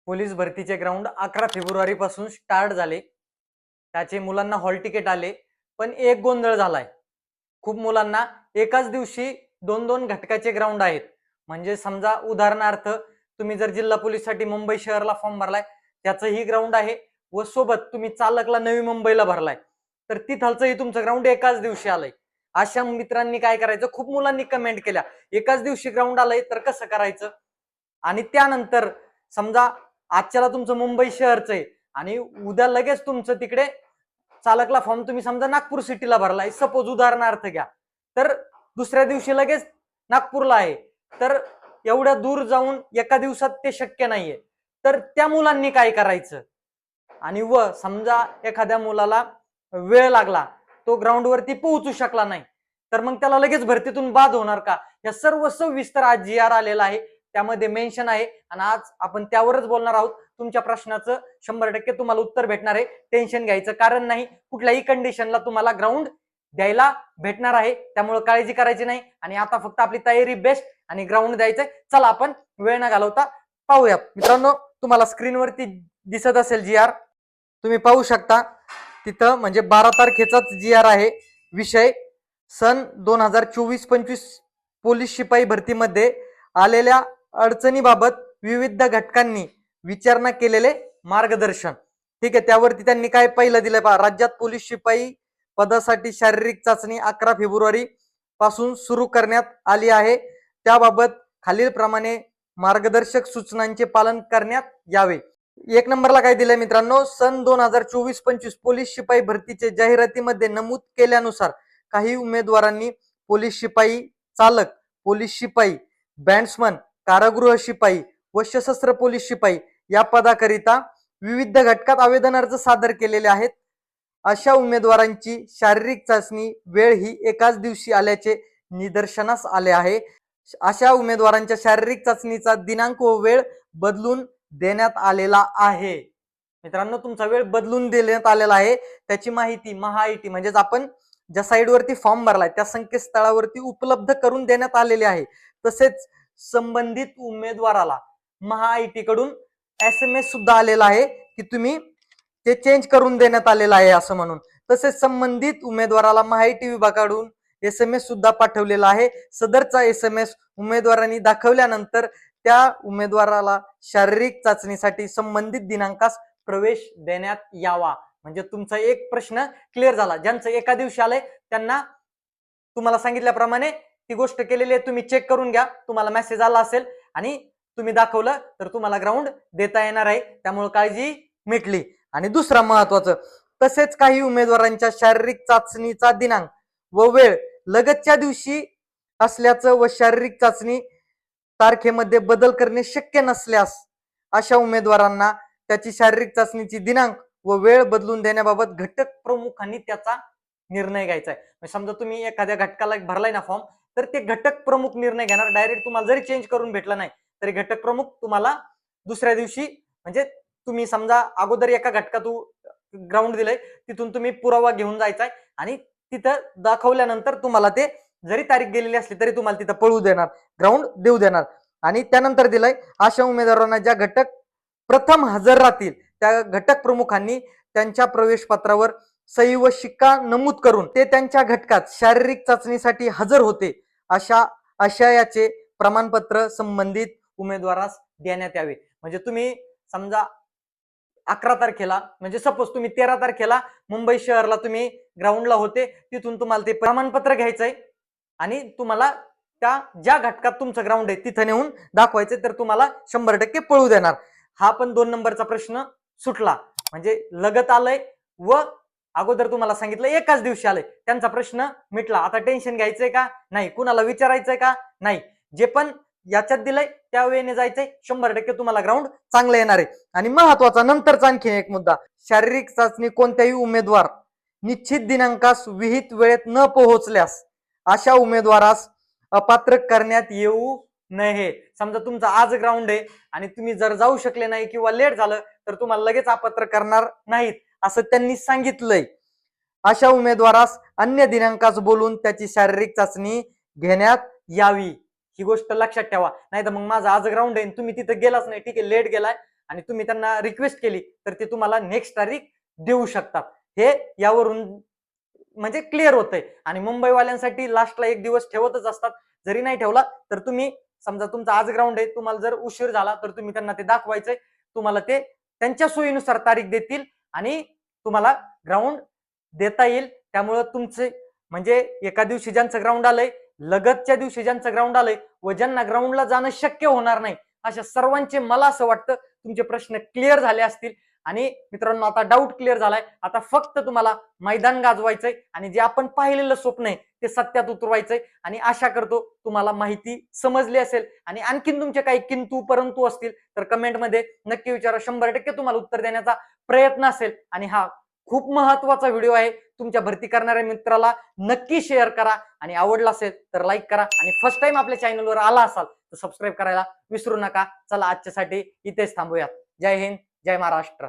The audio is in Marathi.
पोलीस भरतीचे ग्राउंड 11 फेब्रुवारी पासून स्टार्ट झाले. त्याचे मुलांना हॉल तिकीट आले, पण एक गोंधळ झालाय. खूप मुलांना एकाच दिवशी दोन दोन घटकाचे ग्राउंड आहेत. म्हणजे समजा उदाहरणार्थ तुम्ही जर जिल्हा पोलीससाठी मुंबई शहरला फॉर्म भरलाय, त्याचंही ग्राउंड आहे व सोबत तुम्ही चालकला नवी मुंबईला भरलाय, तर तिथलचंही तुमचं ग्राउंड एकाच दिवशी आलंय. अशा मित्रांनी काय करायचं, खूप मुलांनी कमेंट केल्या, एकाच दिवशी ग्राउंड आलंय तर कसं करायचं. आणि त्यानंतर समजा आजच्याला तुमचं मुंबई शहरचं आहे आणि उद्या लगेच तुमचं तिकडे चालकला फॉर्म तुम्ही समजा नागपूर सिटीला भरलाय, सपोज उदाहरणार्थ घ्या, तर दुसऱ्या दिवशी लगेच नागपूरला आहे, तर एवढ्या दूर जाऊन एका दिवसात ते शक्य नाहीये. तर त्या मुलांनी काय करायचं, आणि व समजा एखाद्या मुलाला वेळ लागला, तो ग्राउंड वरती पोहोचू शकला नाही, तर मग त्याला लगेच भरतीतून बाद होणार का. या सर्व सविस्तर आज जी आर आलेला आहे, त्यामध्ये मेन्शन आहे आणि आज आपण त्यावरच बोलणार आहोत. तुमच्या प्रश्नाचं 100% तुम्हाला उत्तर भेटणार आहे. टेन्शन घ्यायचं कारण नाही, कुठल्याही कंडिशनला तुम्हाला ग्राउंड द्यायला भेटणार आहे, त्यामुळे काळजी करायची नाही. आणि आता फक्त आपली तयारी बेस्ट आणि ग्राउंड द्यायचंय. चला आपण वेळ न घालवता पाहूया. मित्रांनो, तुम्हाला स्क्रीनवरती दिसत असेल जी आर, तुम्ही पाहू शकता तिथं. म्हणजे 12 तारखेचाच जी आर आहे. विषय सन 2024-25 पोलीस शिपाई भरतीमध्ये आलेल्या अडचणीबाबत विविध घटकांनी विचारणा केलेले मार्गदर्शन. ठीक आहे, त्यावरती त्यांनी काय पहिलं दिलंय पहा. राज्यात पोलीस शिपाई पदासाठी शारीरिक चाचणी 11 फेब्रुवारी पासून सुरू करण्यात आली आहे. त्याबाबत खालील प्रमाणे मार्गदर्शक सूचनांचे पालन करण्यात यावे. एक नंबरला काय दिलंय मित्रांनो, सन 2024-25 पोलीस शिपाई भरतीचे जाहिरातीमध्ये नमूद केल्यानुसार काही उमेदवारांनी पोलीस शिपाई चालक, पोलीस शिपाई, बॅट्समन, कारागृह शिपाई व सशस्त्र पोलीस शिपाई या पदाकरिता विविध घटकात आवेदन अर्ज सादर केलेले आहेत. अशा उमेदवारांची शारीरिक चाचणी वेळ ही एकाच दिवशी आल्याचे निदर्शनास आले आहे. अशा उमेदवारांच्या शारीरिक चाचणीचा दिनांक व वेळ बदलून देण्यात आलेला आहे. मित्रांनो, तुमचा वेळ बदलून देण्यात आलेला आहे. त्याची माहिती महाआयटी म्हणजेच आपण ज्या साईडवरती फॉर्म भरलाय त्या संकेतस्थळावरती उपलब्ध करून देण्यात आलेले आहे. तसेच संबंधित उमेदवाराला महाआयटी कडून SMS सुद्धा आलेला आहे की तुम्ही ते चेंज करून देण्यात आलेलं आहे असं म्हणून. तसेच संबंधित उमेदवाराला महाआयटी विभागाकडून SMS सुद्धा पाठवलेला आहे. सदरचा SMS उमेदवारांनी दाखवल्यानंतर त्या उमेदवाराला शारीरिक चाचणीसाठी संबंधित दिनांकास प्रवेश देण्यात यावा. म्हणजे तुमचा एक प्रश्न क्लिअर झाला. ज्यांचं एका दिवशी आलंय त्यांना तुम्हाला सांगितल्याप्रमाणे ती गोष्ट केलेली आहे, तुम्ही चेक करून घ्या. तुम्हाला मेसेज आला असेल आणि तुम्ही दाखवलं तर तुम्हाला ग्राउंड देता येणार आहे, त्यामुळे काळजी मिटली. आणि दुसरा महत्वाचं, तसेच काही उमेदवारांच्या शारीरिक चाचणीचा दिनांक व वेळ लगतच्या दिवशी असल्याचं व शारीरिक चाचणी तारखेमध्ये बदल करणे शक्य नसल्यास अशा उमेदवारांना त्याची शारीरिक चाचणीची दिनांक व वेळ बदलून देण्याबाबत घटक प्रमुखांनी त्याचा निर्णय घ्यायचा आहे. समजा तुम्ही एखाद्या घटकाला भरलाय ना फॉर्म, तर ते घटक प्रमुख निर्णय घेणार. डायरेक्ट तुम्हाला जरी चेंज करून भेटला नाही तरी घटक प्रमुख तुम्हाला दुसऱ्या दिवशी, म्हणजे तुम्ही समजा अगोदर एका घटकात ग्राउंड दिलंय, तिथून तुम्ही पुरावा घेऊन जायचाय आणि तिथं दाखवल्यानंतर तुम्हाला ते जरी तारीख गेलेली असली तरी तुम्हाला तिथं पळू देणार, ग्राउंड देऊ देणार. आणि त्यानंतर दिलंय, अशा उमेदवारांना ज्या घटक प्रथम हजर राहतील त्या घटक प्रमुखांनी त्यांच्या प्रवेश पत्रावर सही व शिक्का नमूद करून ते त्यांच्या घटकात शारीरिक चाचणीसाठी हजर होते अशा आशयाचे प्रमाणपत्र संबंधित उमेदवारास देण्यात यावे. म्हणजे तुम्ही समजा 11 तारखेला, म्हणजे सपोज तुम्ही 13 तारखेला मुंबई शहरला तुम्ही ग्राउंडला होते, तिथून तुम्हाला ते प्रमाणपत्र घ्यायचंय आणि तुम्हाला त्या ज्या घटकात तुमचं ग्राउंड आहे तिथं नेऊन दाखवायचं, तर तुम्हाला 100% पळू देणार. हा पण 2 नंबरचा प्रश्न सुटला. म्हणजे लगत आलंय व अगोदर तुम्हाला सांगितलं एकाच दिवशी आलंय, त्यांचा प्रश्न मिटला. आता टेन्शन घ्यायचंय का नाही, कुणाला विचारायचंय का नाही, जे पण याच्यात दिलंय त्या वेळेने जायचंय. 100% तुम्हाला ग्राउंड चांगलं येणार आहे. आणि महत्वाचा नंतरचा आणखी एक मुद्दा, शारीरिक चाचणी कोणत्याही उमेदवार निश्चित दिनांकास विहित वेळेत न पोहोचल्यास अशा उमेदवारास अपात्र करण्यात येऊ नये. समजा तुमचा आज ग्राउंड आहे आणि तुम्ही जर जाऊ शकले नाही किंवा लेट झालं तर तुम्हाला लगेच अपात्र करणार नाहीत असं त्यांनी सांगितलंय. अशा उमेदवारास अन्य दिनांकास बोलून त्याची शारीरिक चाचणी घेण्यात यावी. ही गोष्ट लक्षात ठेवा. नाही तर मग माझा आज ग्राउंड आहे तुम्ही तिथे गेलाच नाही, ठीक आहे लेट गेलाय आणि तुम्ही त्यांना रिक्वेस्ट केली तर ते तुम्हाला नेक्स्ट तारीख देऊ शकतात. हे यावरून म्हणजे क्लिअर होतंय. आणि मुंबईवाल्यांसाठी लास्टला एक दिवस ठेवतच असतात. जरी नाही ठेवला तर तुम्ही समजा तुमचा आज ग्राउंड आहे, तुम्हाला जर उशीर झाला तर तुम्ही त्यांना ते दाखवायचंय. तुम्हाला ते त्यांच्या सोयीनुसार तारीख देतील आणि तुम्हाला ग्राउंड देता येईल. त्यामुळे तुमचे म्हणजे एका दिवशी ज्यांचं ग्राउंड आलंय, लगतच्या दिवशी ज्यांचं ग्राउंड आलंय व ज्यांना ग्राउंडला जाणं शक्य होणार नाही, अशा सर्वांचे मला असं वाटतं तुमचे प्रश्न क्लिअर झाले असतील. आणि मित्रांनो, आता डाऊट क्लिअर झालाय. आता फक्त तुम्हाला मैदान गाजवायचंय आणि जे आपण पाहिलेलं स्वप्न आहे ते सत्यात उतरवायचंय. आणि आशा करतो तुम्हाला माहिती समजली असेल. आणि आणखीन तुमचे काही किंतु परंतु असतील तर कमेंटमध्ये नक्की विचारा. 100% तुम्हाला उत्तर देण्याचा प्रयत्न असेल. आणि हा खूप महत्वाचा व्हिडिओ आहे. तुमच्या भरती करणाऱ्या मित्राला नक्की शेअर करा. आणि आवडला असेल तर लाईक करा. आणि फर्स्ट टाइम आपल्या चॅनलवर आला असाल तर सबस्क्राईब करायला विसरू नका. चला, आजच्यासाठी इथेच थांबूयात. जय हिंद, जय महाराष्ट्र.